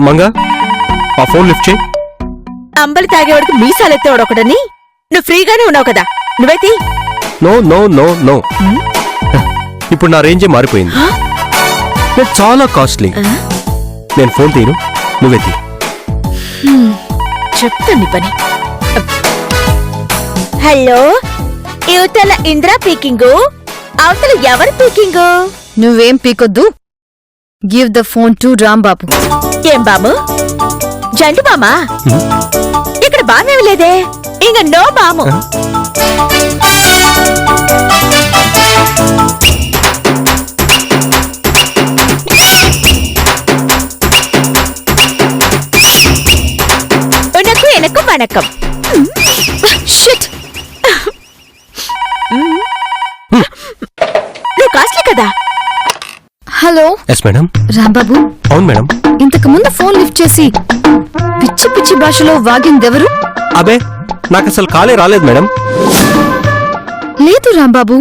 మంగా ఆ phone lift చేయి. అంబలి తాగేవాడికి మీసాలెత్తేవాడు ఒకటని నువ్వు ఫ్రీగానే ఉన్నావు కదా, నువ్వైతే. నో నో నో నో, ఇప్పుడు నా రేంజే మారిపోయింది. నేను చాలా కాస్ట్లీ. నేను ఫోన్ తీను, నువ్వే తీ. చెప్తాను పని. హలో, యువతల ఇంద్ర పీకింగు, అవతల ఎవరు పీకింగు? నువ్వేం పీకొద్దు. Give the phone to Rambabu. ఏం బాము? జంటు బామా? ఇక్కడ బామేమి లేదే. ఇంక నో బాము. ఉనకు ఎనకు వణకం. షిట్. నువ్వు కాస్ట్లీ కదా. హలో. Yes madam. రాంబాబు. అవును మేడం. ఇంతకు ముందు ఫోన్ లిఫ్ట్ చేసి పిచ్చి పిచ్చి భాషలో వాగిందెవరు? అబే, నాకు అసలు కాలే రాలేదు మేడం. లేదు రాంబాబు,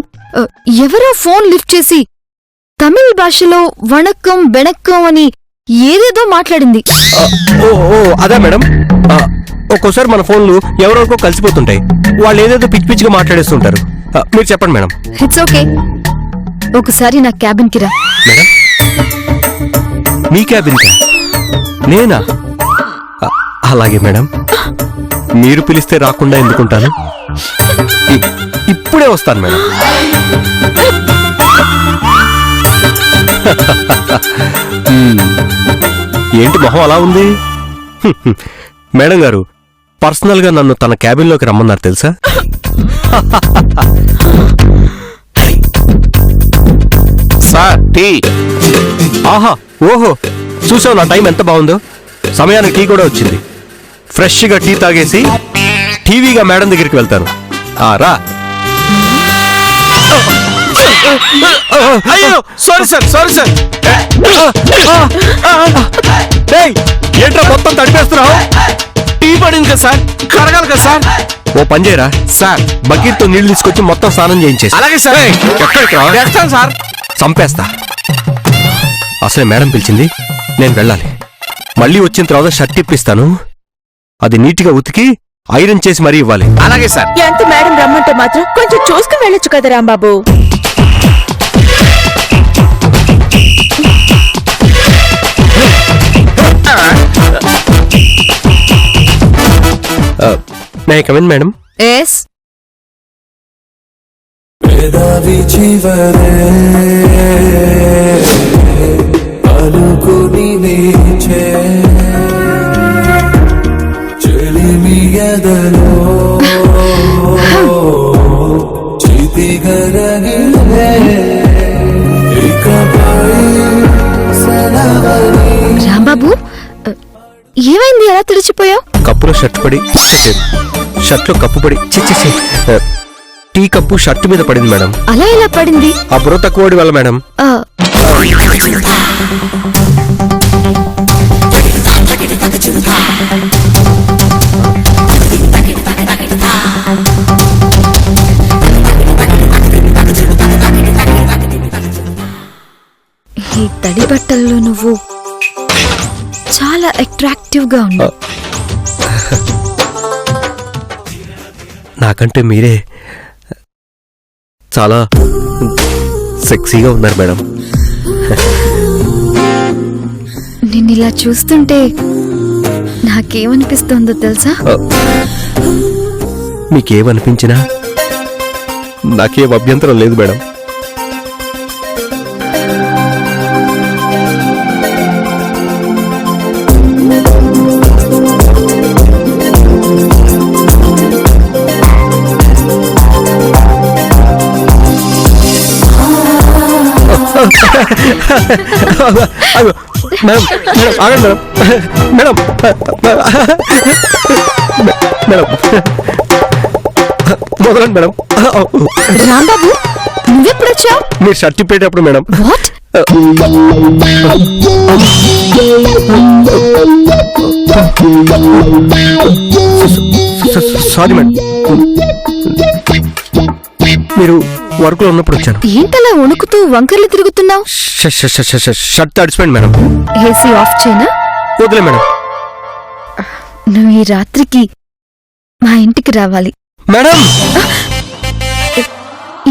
ఎవరో ఫోన్ లిఫ్ట్ చేసి తమిళ భాషలో వణక్కం బెణక్కం అని ఏదేదో మాట్లాడింది. ఓ ఓ అదే మేడం. ఒక్కోసారి మన ఫోన్లు ఎవరెవరికో కలిసిపోతుంటాయి. వాళ్ళు ఏదేదో పిచ్చి పిచ్చిగా మాట్లాడేస్తుంటారు. మీరు చెప్పండి మేడం. It's okay. ఒకసారి నా క్యాబిన్ కి రా. మేడం, మీ క్యాబిన్ కా? నేనా? అలాగే మేడం. మీరు పిలిస్తే రాకుండా ఎందుకుంటాను? ఇప్పుడే వస్తాను మేడం. ఏంటి మొహం అలా ఉంది? మేడం గారు పర్సనల్ గా నన్ను తన క్యాబిన్లోకి రమ్మన్నారు తెలుసా? Sir tea. ఆహా, ఓహో, చూసావు నా టైం ఎంత బాగుందో. సమయానికి టీ కూడా వచ్చింది. ఫ్రెష్ గా టీ తాగేసి టీవీగా మేడం దగ్గరికి వెళ్తాను. రా. అయ్యో సారీ సార్, సారీ సార్. ఏంట్రా మొత్తం తడిపేస్తున్నావు? టీ పడింది కదా సార్, కరగాలి కదా సార్. ఓ పని చేయరా సార్, బకెట్ తో నీళ్లు తీసుకొచ్చి మొత్తం స్నానం చేయించేసి. అలాగే సార్. చేస్తాను సార్. చంపేస్తా. అసలే మేడం పిలిచింది, నేను వెళ్ళాలి. మళ్ళీ వచ్చిన తర్వాత షర్ట్ ఇప్పిస్తాను. అది నీట్గా ఉతికి ఐరన్ చేసి మరీ ఇవ్వాలి. అలాగే సార్. ఎంత మేడం రమ్మంటే మాత్రం కొంచెం చూసుకుని వెళ్ళొచ్చు కదా Rambabu. May I come in madam? Yes. Rambabu, ఏమైంది ఎలా తడిచిపోయావు? కప్పులో షర్ట్ పడి, షర్ట్లో కప్పు పడి, టీ కప్పు షర్ట్ మీద పడింది మేడం. అలా ఎలా పడింది? ఆ బుర్ర తక్కువడి వల్ల మేడం. ఈ తడి బట్టల్లో నువ్వు చాలా అట్రాక్టివ్ గా ఉన్నావు. నాకంటే మీరే చాలా సెక్సీగా ఉన్నారు మేడం. నిన్నిలా చూస్తుంటే నాకేమనిపిస్తోందో తెలుసా? మీకేమనిపించినా నాకేం అభ్యంతరం లేదు మేడం. మేడం మేడం ఆగండి మేడం. మేడం మేడం వదలండి మేడం. రాంబాబు, నువ్వెప్పుడొచ్చావు? మీరు షర్ట్ ఇప్పేటప్పుడు మేడం. వాట్? సారీ మేడం, మీరు వర్క్ లో ఉన్నప్పుడు వచ్చాను. ఏంటలా వణుకుతూ వంకర్లు తిరుగుతున్నావు? షర్ట్ తడిచిపోయింది మేడం. ఏసీ ఆఫ్ చేయనా? వదిలే మేడం. నువ్వు ఈ రాత్రికి మా ఇంటికి రావాలి. మేడం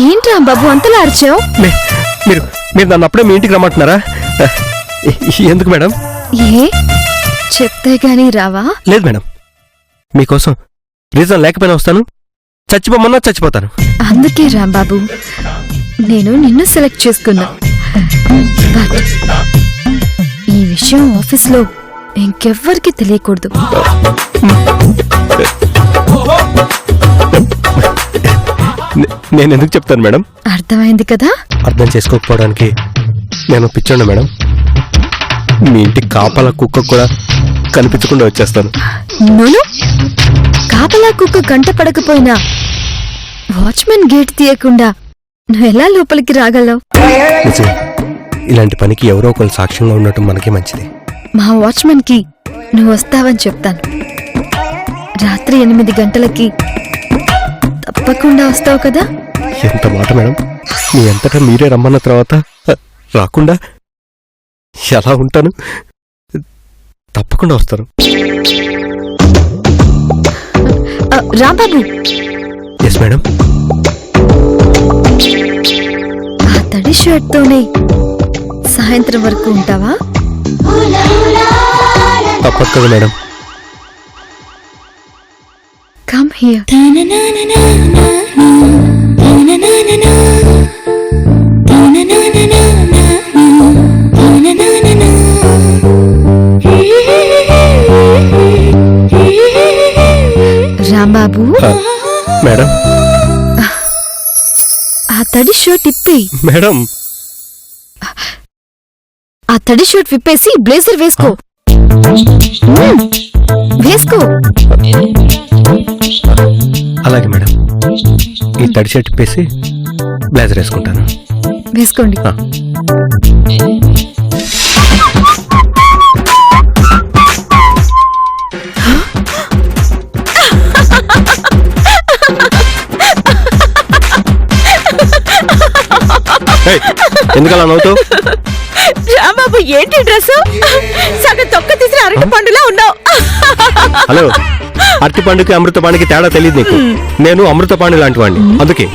ఏంట్రా బాబు అంతలా అరిచావు? మీరు మీరు నన్ను అప్పుడే మీ ఇంటికి రమ్మంటున్నారా? ఎందుకు మేడం? ఏ చెప్తే గానీ రావా? లేదు మేడం, మీకోసం రీజన్ లేకపోయినా వస్తాను. చచ్చిపోమన్నా చచ్చిపోతాను. అందుకే రాంబాబు నేను నిన్ను సెలెక్ట్ చేసుకున్నా. బట్ ఈ విషయం ఆఫీస్లో ఇంకెవ్వరికి తెలియకూడదు. నేను ఎందుకు చెప్తాను మేడం? అర్థమైంది కదా? అర్థం చేసుకోకపోవడానికి నేను పిచ్చోండి మేడం. మీ ఇంటి కాపలా కుక్క కూడా కనిపించకుండా వచ్చేస్తాను. నోను కాపలా కుక్క కంట పడకపోయినా వాచ్మెన్ గేట్ తీయకుండా నువ్వెలా లోపలికి రాగలవు? నిజమే, ఇలాంటి పనికి ఎవరో ఒకరు సాక్ష్యంగా ఉండటం మనకే మంచిది. మా వాచ్మెన్ కి నువ్వు వస్తావని చెప్తాను. రాత్రి 8 గంటలకి తప్పకుండా వస్తావు కదా? ఎంత మాట మేడం, మీ అంతటా మీరే రమ్మన్న తర్వాత రాకుండా ఎలా ఉంటాను? తప్పకుండా వస్తాను. రాంబాబు. Yes madam. ఆ తడి షర్ట్ తోనే సాయంత్రం వరకు ఉంటావా? తప్పదు కదా madam. Come here. Rambabu madam. ఆ తడి షర్ట్ ఇప్పి. మేడం ఆ తడి షర్ట్ విప్పేసి బ్లేజర్ వేసుకో. వేసుకో. అలాగే మేడం, ఈ తడి షర్ట్ ఇప్పేసి బ్లేజర్ వేసుకుంటాను. వేసుకోండి. ఎందుకలా నవ్వుతావు? రాంబాబు ఏంటి డ్రెస్? సగం తొక్క తీసిన అరటి పండులా ఉన్నావు. హలో, అరటి పండుకి అమృత పాణికి తేడా తెలియదు నీకు. నేను అమృత పాణి లాంటి వాడిని. అందుకే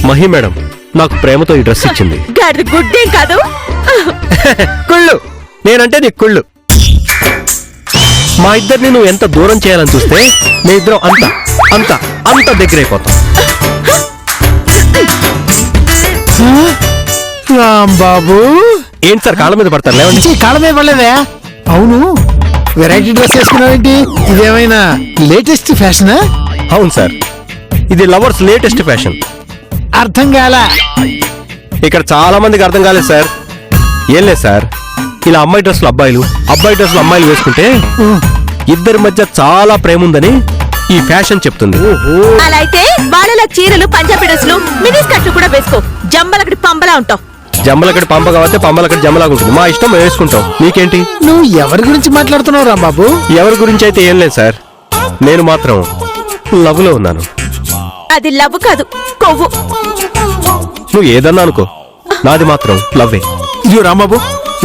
మహి మేడం నాకు ప్రేమతో ఈ డ్రెస్ ఇచ్చింది. గాడి గుడ్డేం కాదు. కుళ్ళు, నేనంటే నీకు కుళ్ళు. మా ఇద్దరిని నువ్వు ఎంత దూరం చేయాలని చూస్తే మీ ఇద్దరం అంత అంత అంత దగ్గరైపోతాం. రాంబాబు, ఏంటి సార్ కాళ్ళ మీద పడతారు? లేవండి. కాళ్ళ మీద పడలేదే. అవును, వెరైటీ డ్రెస్ వేసుకున్నావేంటి? ఇదేమైనా లేటెస్ట్ ఫ్యాషనా? అవును సార్, ఇది లవర్స్ లేటెస్ట్ ఫ్యాషన్. అర్థం కాలా. ఇక్కడ చాలా మందికి అర్థం కాలేదు సార్. ఏం లేదు సార్, ఇలా అమ్మాయి డ్రెస్సులు అబ్బాయిలు, అబ్బాయి డ్రెస్సులు అమ్మాయిలు వేసుకుంటే ఇద్దరి మధ్య చాలా ప్రేమ ఉందని ఈ ఫ్యాషన్ చెప్తుంది. అలా అయితే వాళ్ళ చీరలు, పంజాబీ డ్రెస్లు, మినీ స్కర్ట్లు కూడా వేసుకో. జంబలకడి పంబలా ఉంటావు. జమ్మలకడి పంప కాబట్టి పంబలకడి జమ్మలాగా ఉంటుంది. మా ఇష్టం మేము వేసుకుంటాం. నీకేంటి? నువ్వు ఎవరి గురించి మాట్లాడుతున్నావు రాంబాబు? ఎవరి గురించి అయితే ఏం లేదు సార్, నేను మాత్రం లవ్ లో ఉన్నాను. అది లవ్ కాదు, కొవ్వు. నువ్వు ఏదన్నా అనుకో, నాది మాత్రం లవ్వే. ఇదిగో రాంబాబు,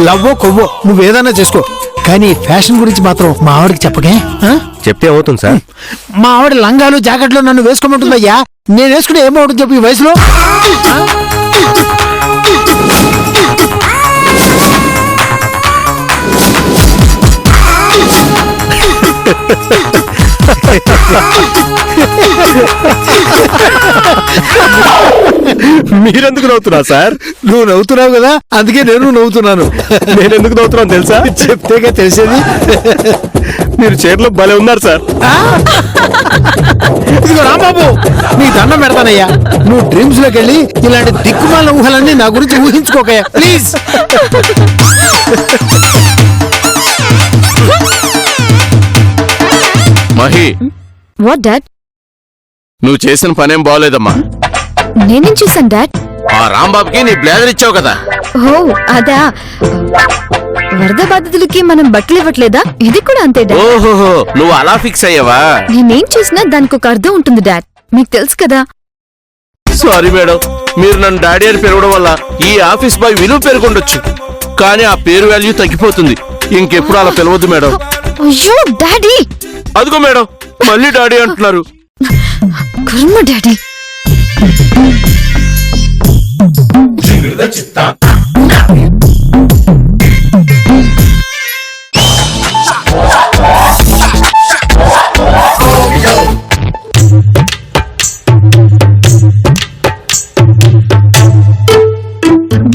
లవ్వో కొవ్వో నువ్వేదన్నా చేసుకో, కానీ ఫ్యాషన్ గురించి మాత్రం మా ఆవిడకి చెప్పకే. ఆ? చెప్తే అవుతుంది సార్. మా ఆవిడ లంగాలు జాకెట్లు నన్ను వేసుకోమంటుందయ్యా. నేను వేసుకుంటే ఏమవుతుంది చెప్పు ఈ వయసులో? మీరెందుకు నవ్వుతున్నా సార్? నువ్వు నవ్వుతున్నావు కదా, అందుకే నేను నవ్వుతున్నాను. నేను ఎందుకు నవ్వుతున్నాను తెలుసా? చెప్తేగా తెలిసేది. మీరు చీరలో భలే ఉన్నారు సార్. ఇదిగో రాంబాబు, నీ దండం పెడతానయ్యా. నువ్వు డ్రీమ్స్ లోకి వెళ్ళి ఇలాంటి దిక్కుమాల ఊహలన్నీ నా గురించి ఊహించుకోకయ్యా ప్లీజ్. Mahi, what dad? నువ్వు చేసిన పనేం బాగోలేదమ్మా. నేనేం చేశాను డాడ్? ఆ రాంబాబుకి నీ బ్లేజర్ ఇచ్చావు కదా. ఓ అదా, వరద బాధితులకి మనం బట్టలు ఇవ్వట్లేదా? ఇది కూడా అంతే డాడ్. ఓహోహో, నువ్వు అలా ఫిక్స్ అయ్యావా? నేనేం చేసినా దానికి ఒక అర్థం ఉంటుంది డాడ్, మీకు తెలుసు కదా. సారీ మేడం, మీరు నన్ను డాడీ అని పెరగడం వల్ల ఈ ఆఫీస్ బాయ్ విలువ పెరుగుండొచ్చు, కానీ ఆ పేరు వాల్యూ తగ్గిపోతుంది. ఇంకెప్పుడు అలా పిలవద్దు మేడం. అయ్యో డాడీ, అదిగో మేడం మళ్ళీ డాడీ అంటున్నారు. కర్మ డాడీ.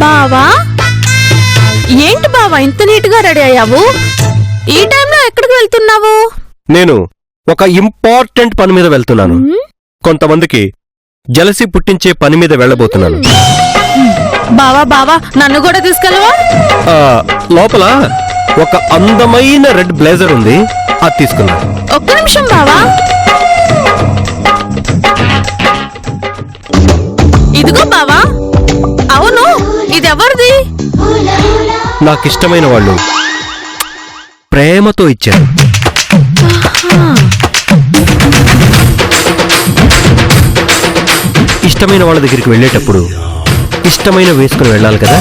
బావా, ఏంటి బావా ఇంత నీట్ గా రెడీ అయ్యావు? ఈ టైంలో ఎక్కడికి వెళ్తున్నావు? నేను ఒక ఇంపార్టెంట్ పని మీద వెళ్తున్నాను. కొంతమందికి జలసి పుట్టించే పని మీద వెళ్ళబోతున్నాను. బావా బావా, నన్ను కూడా తీసుకెళ్ళవా? ఆ, లోపల ఒక అందమైన రెడ్ బ్లేజర్ ఉంది, అది తీసుకున్నా. ఒక్క నిమిషం బావా. ఇదిగో బావా. అవును, ఇదెవరిది? నాకిష్టమైన వాళ్ళు ప్రేమతో ఇచ్చారు. ఇష్టమైన వాళ్ళ దగ్గరికి వెళ్ళేటప్పుడు ఇష్టమైన వేసుకుని వెళ్ళాలి కదా.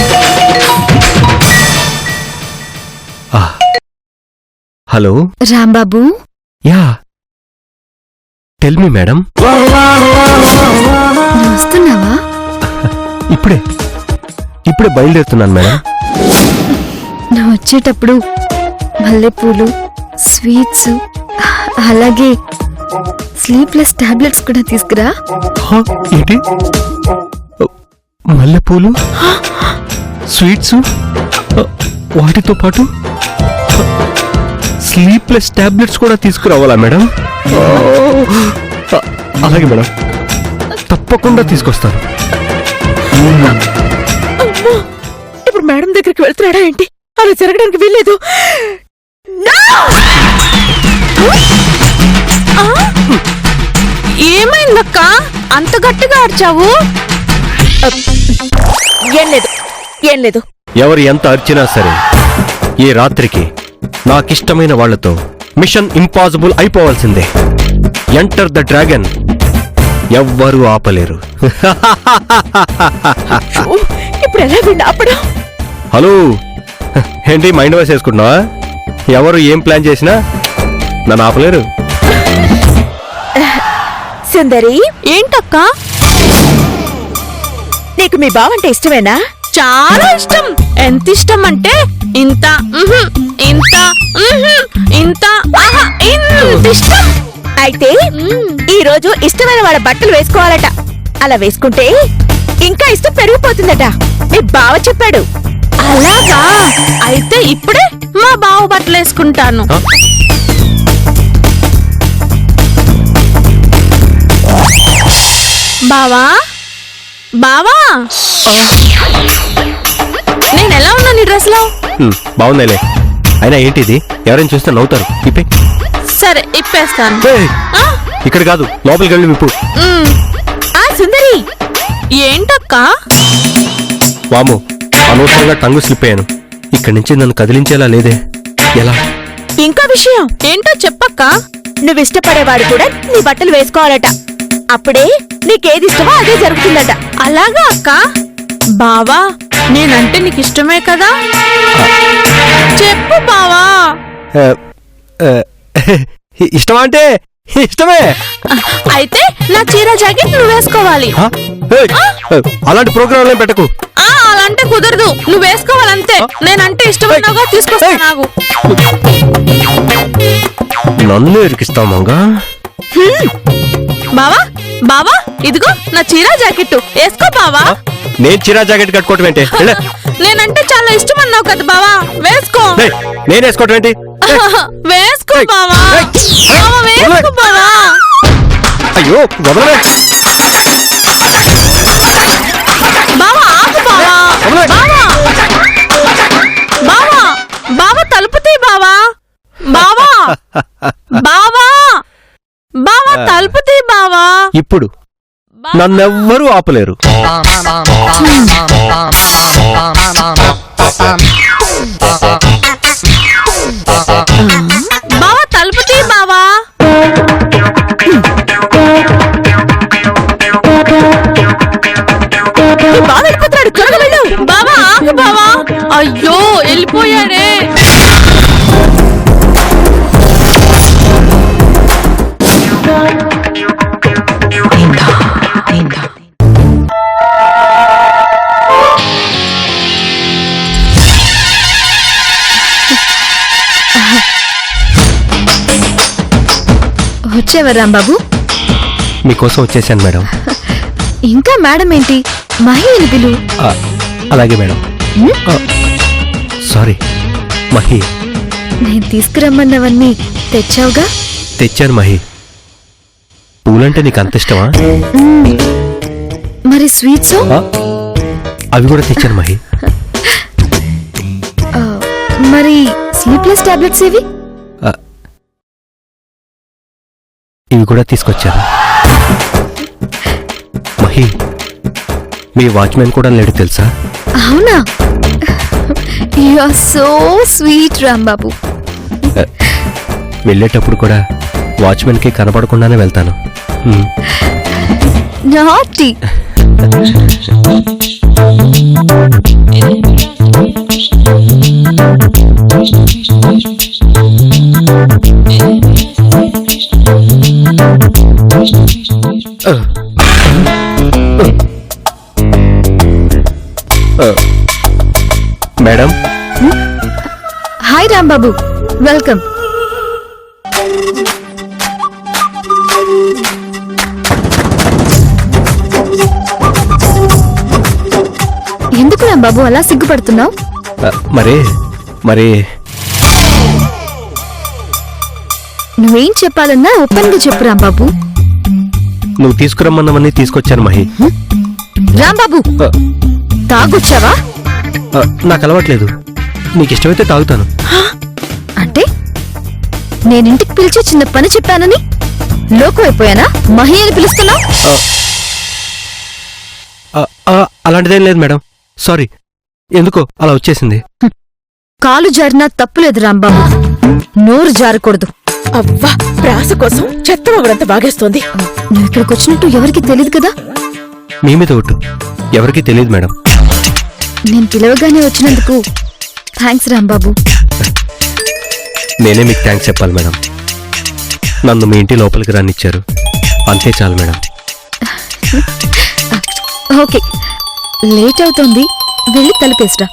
ఆ, hello Rambabu, yeah tell me madam. నువ్వు వస్తున్నావా? ఇప్పుడే బయలుదేరుతున్నాను మేడం. నువ్వు వచ్చేటప్పుడు మల్లెపూలు, స్వీట్స్, అలాగే స్లీప్లెస్ టాబ్లెట్స్ కూడా తీసుకురా. హా, ఏంటి మల్లెపూలు, స్వీట్స్, వాటితో పాటు స్లీప్లెస్ టాబ్లెట్స్ కూడా తీసుకురావాలా మేడం? అలాగే మేడం, తప్పకుండా తీసుకొస్తాను. ఇప్పుడు మేడం దగ్గరికి వెళ్తున్నాడా ఏంటి? అలా జరగడానికి వీల్లేదు. ఏమైందక్క అంత గట్టిగా అరిచావు? ఏం లేదు. ఎవరు ఎంత అర్చినా సరే ఈ రాత్రికి నాకిష్టమైన వాళ్లతో మిషన్ ఇంపాసిబుల్ అయిపోవాల్సిందే. ఎంటర్ ద డ్రాగన్, ఎవ్వరూ ఆపలేరు. ఇప్పుడు ఎలా వీళ్ళు ఆపడం? హలో, ఏంటి మైండ్ వాయిస్ వేసుకుంటున్నావా? ఎవరు ఏం ప్లాన్ చేసినా నన్ను ఆపలేరు. సుందరి, ఏంటక్క? నీకు మీ బావంటే ఇష్టమేనా? చాలా ఇష్టం. ఎంత ఇష్టం అంటే ఇంత ఇంత ఇంత ఇంత ఇష్టం. అయితే ఈ రోజు ఇష్టమైన వాళ్ళ బట్టలు వేసుకోవాలట. అలా వేసుకుంటే ఇంకా ఇష్టం పెరిగిపోతుందట. మీ బావ చెప్పాడు. అలాగా? అయితే ఇప్పుడే మా బావ బట్టలు వేసుకుంటాను. బావా బావా, నేను ఎలా ఉన్నాను ఈ డ్రెస్ లో? బాగుందిలే. అయినా ఏంటిది, ఎవరైనా చూస్తే నవ్వుతారు. ఇప్పే. సరే ఇప్పేస్తాను. ఇక్కడ కాదు, లోపలికి వెళ్ళి విప్పు. సుందరి, ఏంటక్క? వాము, అనవసరంగా టంగు స్లిప్ అయ్యాను. ఇక్కడి నుంచి నన్ను కదిలించేలా లేదే. ఎలా? ఇంకా విషయం ఏంటో చెప్పక్క. నువ్వు ఇష్టపడేవాడు కూడా నీ బట్టలు వేసుకోవాలట. అప్పుడే నీకేది ఇష్టమో అదే జరుగుతుందట. అలాగా అక్క? బావా, నేనంటే నీకు ఇష్టమే కదా? చెప్పు బావా. ఇష్టమా అంటే ఇష్టమే. అయితే నా చీర జాకెట్ నువ్వు వేసుకోవాలి. అలాంటి ప్రోగ్రాంలు పెట్టకు. అలాంటే కుదరదు, నువ్వు వేసుకోవాలంతే. నేనంటే ఇష్టమైనగా తీసుకొస్తాను. నాకు నన్ను ఎరికిస్తావు మంగా. బావా బావా, ఇదిగో నా చీర జాకెట్ వేసుకో బావా. నేను చీరా జాకెట్ కట్టుకోవటం ఏంటి? నేనంటే చాలా ఇష్టం అన్నావు కదా బావా, వేసుకో. నేను వేసుకోవటం ఏంటి? వేసుకో బావా. వేసుకో బావా. అయ్యో వదలవే. బావా ఆగు బావా. బావా బావా, తలుపు తీ బావా. బావా బావా బావా, తలుపు తీ బావా. ఇప్పుడు నన్నెవ్వరూ ఆపలేరు. బావా తలుపు తీ బావా. బావా వెళ్ళిపోతున్నాడు, త్వరగా వెళ్ళు. బావా ఆగు బావా. అయ్యో వెళ్ళిపోయాడే. వచ్చేవా రాంబాబు? మీకోసం వచ్చేసాను మేడం. ఇంకా మేడం ఏంటి, మహి అని పిలు. ఆ, అలాగే మేడం. ఆ, సారీ మహి. నేను తీసుకురమ్మన్నవన్నీ తెచ్చావుగా? తెచ్చాను మహి. పూలంటే నీకు అంత ఇష్టమా? మరి స్వీట్స్? ఆ, అవి కూడా తెచ్చాను మహి. మరి స్లీప్లెస్ టాబ్లెట్స్ ఏవి? ఆ, ఇవి కూడా తీసుకొచ్చాను మహి. మీ వాచ్మెన్ కూడా లేడు తెలుసా? అవునా? You are so sweet Rambabu. వెళ్ళేటప్పుడు కూడా వాచ్మెన్కి కనపడకుండానే వెళ్తాను. Naughty. Madam. Hi Rambabu, welcome. ఎందుకు రాంబాబు అలా సిగ్గుపడుతున్నావు? మరి నువ్వేం చెప్పాలన్నా ఓపెన్ గా చెప్పు రాంబాబు. నువ్వు తీసుకురమ్మన్నవన్నీ తీసుకొచ్చాను మహి. రాంబాబు, ఆ, తాగొచ్చావా? ఆ, నాకు అలవాట్లేదు. నీకు ఇష్టమైతే తాగుతాను. అంటే నేనింటికి పిలిచి చిన్న పని చెప్పానని లోకం అయిపోయానా? మహి అని పిలుస్తున్నావు? అలాంటిదేం లేదు మేడం. సారీ, ఎందుకో అలా వచ్చేసింది. కాలు జారినా తప్పులేదు రాంబాబు, నోరు జారకూడదు. అవ్వా, ప్రాస కోసం చెత్త ఒకడంతా బాగేస్తోంది. నువ్వు ఇక్కడికి వచ్చినట్టు ఎవరికి తెలియదు కదా? మీ మీద ఒట్టు, ఎవరికీ తెలియదు మేడం. నేను పిలవగానే వచ్చినందుకు థ్యాంక్స్ రాంబాబు. నేనే మీకు థ్యాంక్స్ చెప్పాలి మేడం. నన్ను మీ ఇంటి లోపలికి రానిచ్చారు, అంతే చాలు మేడం. ఓకే, లేట్ అవుతోంది, వెళ్ళి తలుపేసిరా.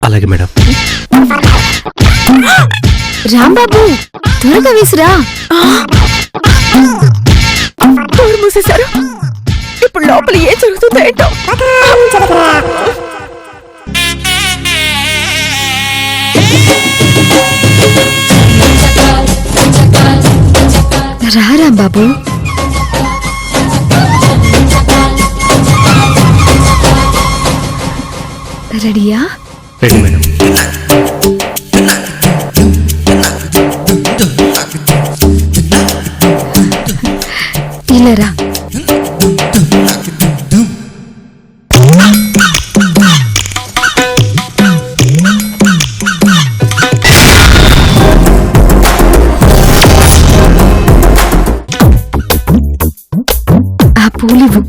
అలాగే మేడం. రాంబాబు, త్వరగా వేసిరా. డోర్ మూసేశారు. ఇప్పుడు లోపల ఏం జరుగుతుందో ఏంటో. రా రాంబాబు. రెడీయా? Ready madam. ఇలా రా. ఆ పూలివ్వు.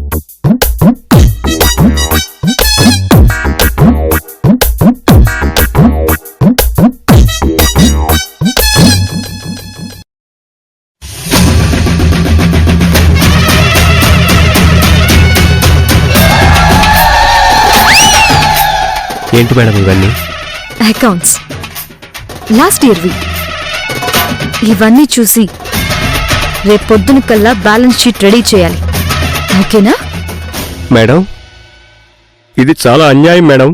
ఏంటి మేడం ఇవన్నీ? అకౌంట్స్ లాస్ట్ ఇయర్వి. ఇవన్నీ చూసి రేపొద్దున కల్లా బ్యాలెన్స్ షీట్ రెడీ చేయాలి, ఓకేనా? మేడం, ఇది చాలా అన్యాయం మేడం.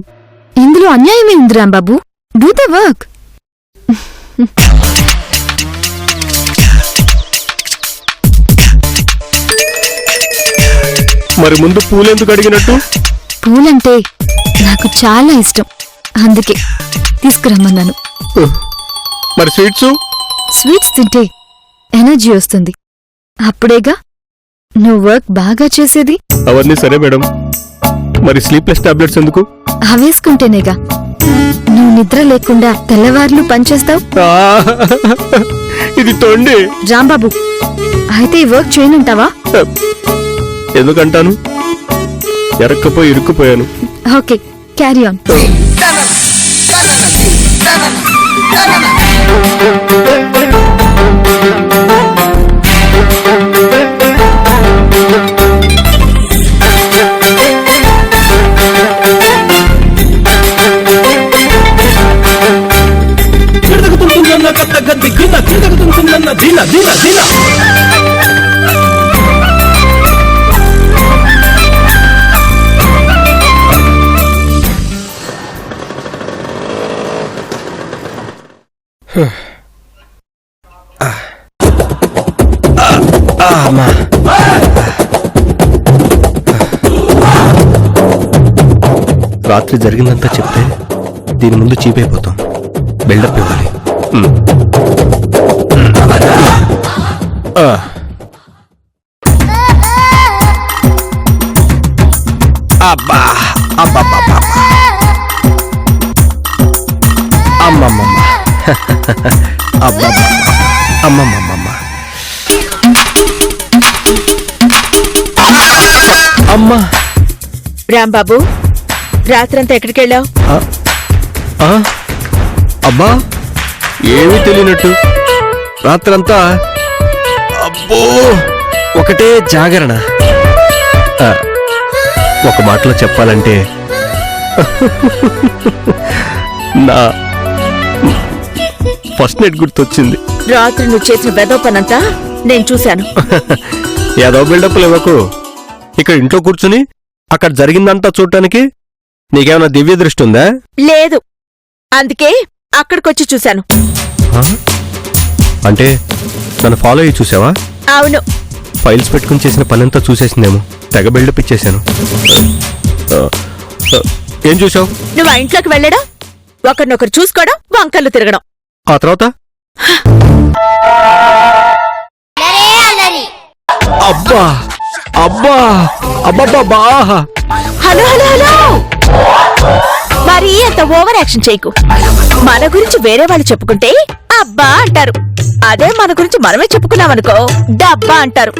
ఇందులో అన్యాయమే ఉంది రాంబాబు. Do the work. మరి ముందు పూలెందుకు అడిగినట్టు? పూలంటే నాకు చాలా ఇష్టం, అందుకే తీసుకురమ్మన్నాను. మరి స్వీట్స్? స్వీట్స్ తింటే ఎనర్జీ వస్తుంది, అప్పుడేగా నువ్వు వర్క్ బాగా చేసేది. అవన్నీ సరే మేడం, మరి స్లీప్లెస్ టాబ్లెట్స్ ఎందుకు? అవేసుకుంటేనేగా నువ్వు నిద్ర లేకుండా తెల్లవార్లు పనిచేస్తావు. ఇది తొండి. రాంబాబు, అయితే ఈ వర్క్ చేయనుంటావా? ఎందుకంటాను, ఎరక్కపోయి ఇరుక్కుపోయాను. Okay, carry on. దిన దిన దిన అమ్మా. రాత్రి జరిగిందంతా చెప్తే దీని ముందు చీపైపోతాం. బిల్డప్ ఇవ్వాలి. అబ్బా అబ్బా అమ్మమ్మమ్మ అబ్బా అమ్మమ్మమ్మ అమ్మా. రాంబాబు, రాత్రంతా ఎక్కడికి వెళ్ళావు? అబ్బా ఏమీ తెలియనట్టు రాత్రంతా అబ్బో ఒకటే జాగరణ. ఒక మాటలో చెప్పాలంటే నా ఫస్ట్ నైట్ గుర్తొచ్చింది. రాత్రి నువ్వు చేసిన వెదవ పనంతా నేను చూశాను. ఏదో బిల్డప్లు ఇవ్వకు. ఇక్కడ ఇంట్లో కూర్చుని అక్కడ జరిగిందంతా చూడటానికి నీకేమైనా దివ్య దృష్టి ఉందా? లేదు, అందుకే అక్కడికొచ్చి చూశాను. అంటే నన్ను ఫాలో అయ్యి చూసావా? అవును. ఫైల్స్ పెట్టుకుని చేసిన పనంతా చూసేసిందేమో. తెగ బిల్డప్ ఇచ్చేశాను. ఏం చూసావు? నువ్వు ఆ ఇంట్లోకి వెళ్ళడం, ఒకరినొకరు చూసుకోవడం, వంకర్లు తిరగడం. ఆ తర్వాత అబ్బా అబ్బా అబ్బబ్బా. హలో హలో హలో, మరి అంత ఓవర్ యాక్షన్ చేయకు. మన గురించి వేరే వాళ్ళు చెప్పుకుంటే అబ్బా అంటారు. అదే మన గురించి మనమే చెప్పుకున్నామనుకో డబ్బా అంటారు.